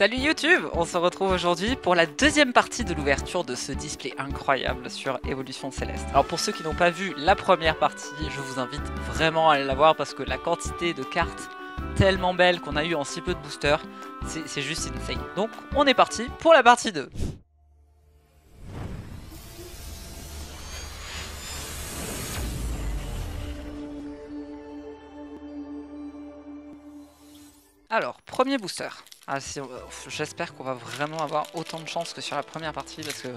Salut YouTube, on se retrouve aujourd'hui pour la deuxième partie de l'ouverture de ce display incroyable sur Évolution Céleste. Alors pour ceux qui n'ont pas vu la première partie, je vous invite vraiment à aller la voir parce que la quantité de cartes tellement belles qu'on a eu en si peu de boosters, c'est juste insane. Donc on est parti pour la partie 2. Alors, premier booster. J'espère qu'on va vraiment avoir autant de chance que sur la première partie parce que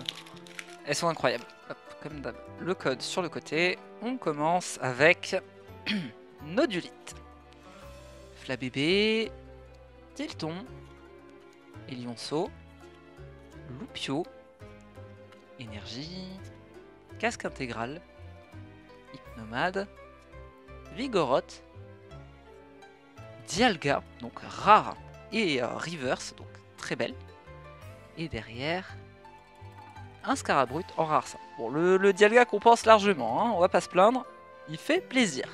elles sont incroyables. Hop, comme d'hab. Le code sur le côté. On commence avec Nodulite, Flabébé, Tilton, Elionceau, Loupio, Énergie, Casque Intégral, Hypnomade, Vigoroth, Dialga, donc rare, et Reverse, donc très belle. Et derrière, un Scarabrut en rare ça. Bon, le Dialga compense largement, hein, on va pas se plaindre, il fait plaisir.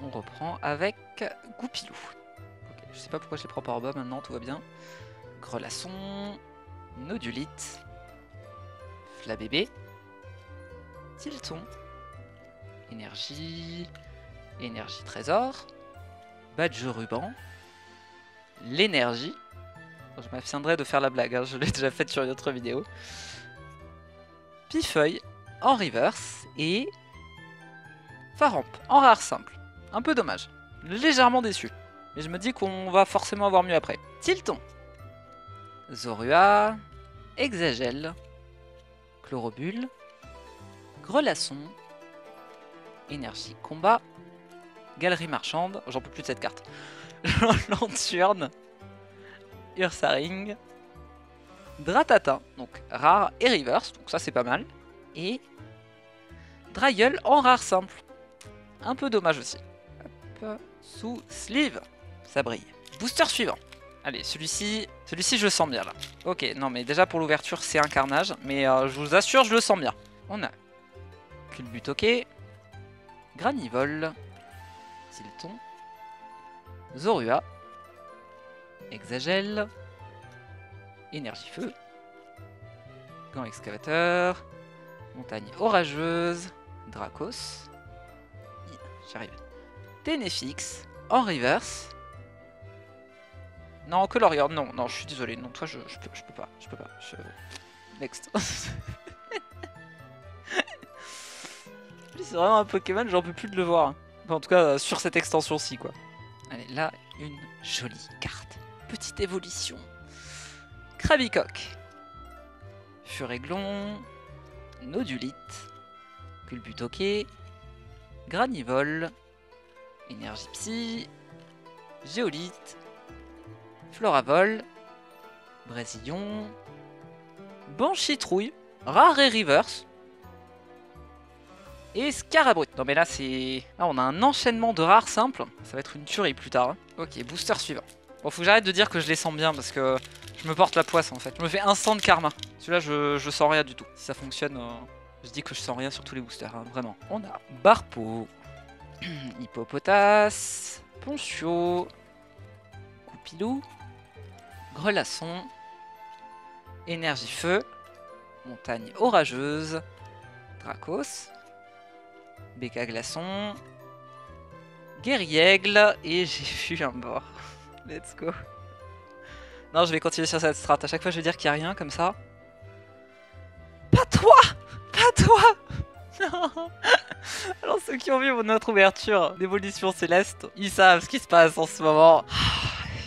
On reprend avec Goupilou. Ok, je sais pas pourquoi je les prends par bas maintenant, tout va bien. Grelasson, Nodulite, Flabébé, Tilton, Énergie, Énergie Trésor, Badge Ruban, l'énergie. Je m'abstiendrai de faire la blague, hein, je l'ai déjà faite sur une autre vidéo. Pifeuille en reverse et Faramp en rare simple. Un peu dommage, légèrement déçu. Mais je me dis qu'on va forcément avoir mieux après. Tilton, Zorua, Hexagel, Chlorobule, Grelasson, Énergie Combat, Galerie Marchande, j'en peux plus de cette carte. Lanturne, Ursaring, Dratata, donc rare et reverse, donc ça c'est pas mal. Et Drayeul en rare simple. Un peu dommage aussi. Hop, sous sleeve, ça brille. Booster suivant. Allez, celui-ci je le sens bien là. Ok, non mais déjà pour l'ouverture c'est un carnage, mais je vous assure je le sens bien. On a Culbutoke, Granivol, Tilton, Zorua, Hexagel, Énergie Feu, Gant Excavateur, Montagne Orageuse, Dracos, j'arrive, Ténéfix, en reverse. Non, que Lorian, non, je suis désolé, non, toi je peux pas. Next. C'est vraiment un Pokémon, j'en peux plus de le voir. Enfin, en tout cas, sur cette extension-ci, quoi. Allez, là, une jolie carte. Petite évolution. Krabicoque, Furéglon, Nodulite, Culbutoke, Granivol, Énergie Psy, Géolite, Floravol, Brésillon, Banchitrouille, rare et reverse, et Scarabrut. Non mais là c'est... Ah, on a un enchaînement de rares simples, ça va être une tuerie plus tard. Hein. Ok, booster suivant. Bon, faut que j'arrête de dire que je les sens bien parce que je me porte la poisse en fait. Je me fais instant de karma. Celui-là je sens rien du tout. Si ça fonctionne, je dis que je sens rien sur tous les boosters, hein, vraiment. On a Barpo, Hippopotas, Ponchio, Goupilou, Grelasson, Énergie Feu, Montagne Orageuse, Dracos, Béca Glaçon, Guerriègle, et j'ai vu un bord. Let's go. Non, je vais continuer sur cette strat. À chaque fois, je vais dire qu'il n'y a rien comme ça. Pas toi! Pas toi! Non. Alors, ceux qui ont vu notre ouverture d'Évolution Céleste, ils savent ce qui se passe en ce moment.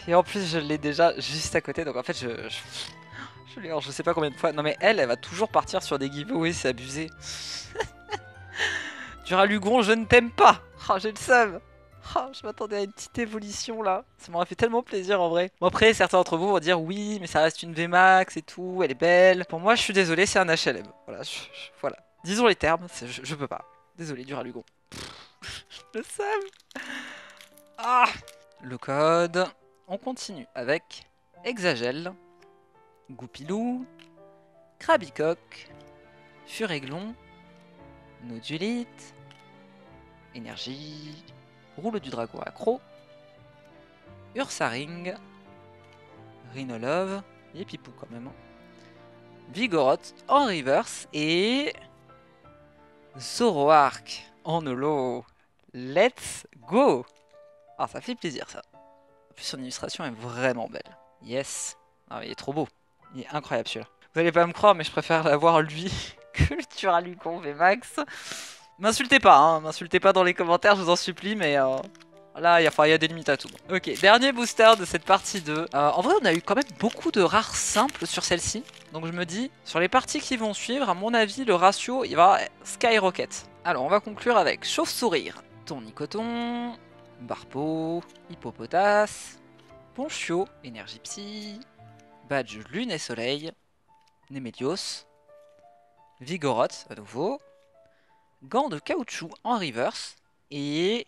Et en plus, je l'ai déjà juste à côté. Donc, en fait, je l'ai je sais pas combien de fois. Non, mais elle va toujours partir sur des giveaways, c'est abusé. Duralugon, je ne t'aime pas. Oh, j'ai le seum. Oh, je m'attendais à une petite évolution là. Ça m'aurait fait tellement plaisir en vrai. Bon, après, certains d'entre vous vont dire oui, mais ça reste une VMAX et tout, elle est belle. Pour moi, je suis désolé, c'est un HLM. Voilà, voilà. Disons les termes, je peux pas. Désolé, Duralugon. Le seum. Ah. Le code. On continue avec Hexagel, Goupilou, Krabicoque, Furéglon, Nodulite, Énergie, Rouleau du Dragon accro, Ursaring, Rhinolove. Il est pipou quand même. Vigoroth en reverse. Et... Zoroark en holo. Let's go! Ah, ça fait plaisir ça. En plus, son illustration est vraiment belle. Yes. Ah, il est trop beau. Il est incroyable celui-là. Vous allez pas me croire, mais je préfère l'avoir lui que le Turalucon VMAX. M'insultez pas, hein. M'insultez pas dans les commentaires, je vous en supplie, mais là, il y a des limites à tout. Ok, dernier booster de cette partie 2. En vrai, on a eu quand même beaucoup de rares simples sur celle-ci. Donc je me dis, sur les parties qui vont suivre, à mon avis, le ratio, il va skyrocket. Alors, on va conclure avec Chauve-Sourire, Tournicoton, Barpeau, Hippopotas, Ponchio, Énergie Psy, Badge Lune et Soleil, Némélios, Vigoroth à nouveau, Gants de caoutchouc en reverse et...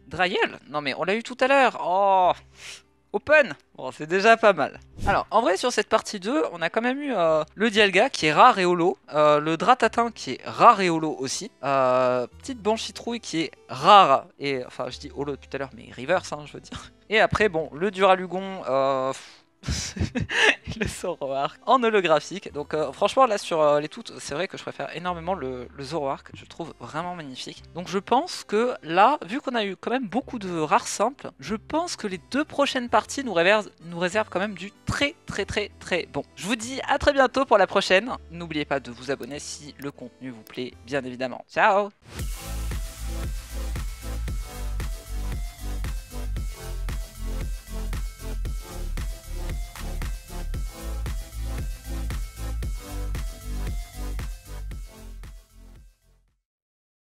Dryel. Non mais on l'a eu tout à l'heure. Oh, open. Bon, c'est déjà pas mal. Alors, en vrai, sur cette partie 2, on a quand même eu le Dialga qui est rare et holo, le Dratatin qui est rare et holo aussi, petite Banchitrouille qui est rare et... Enfin, je dis holo tout à l'heure, mais reverse, hein, je veux dire. Et après, bon, le Duralugon... le Zoroark en holographique. Donc franchement là sur les toutes, c'est vrai que je préfère énormément le Zoroark, je le trouve vraiment magnifique. Donc je pense que là, vu qu'on a eu quand même beaucoup de rares simples, je pense que les 2 prochaines parties nous réservent quand même du très bon. Je vous dis à très bientôt pour la prochaine. N'oubliez pas de vous abonner si le contenu vous plaît, bien évidemment. Ciao!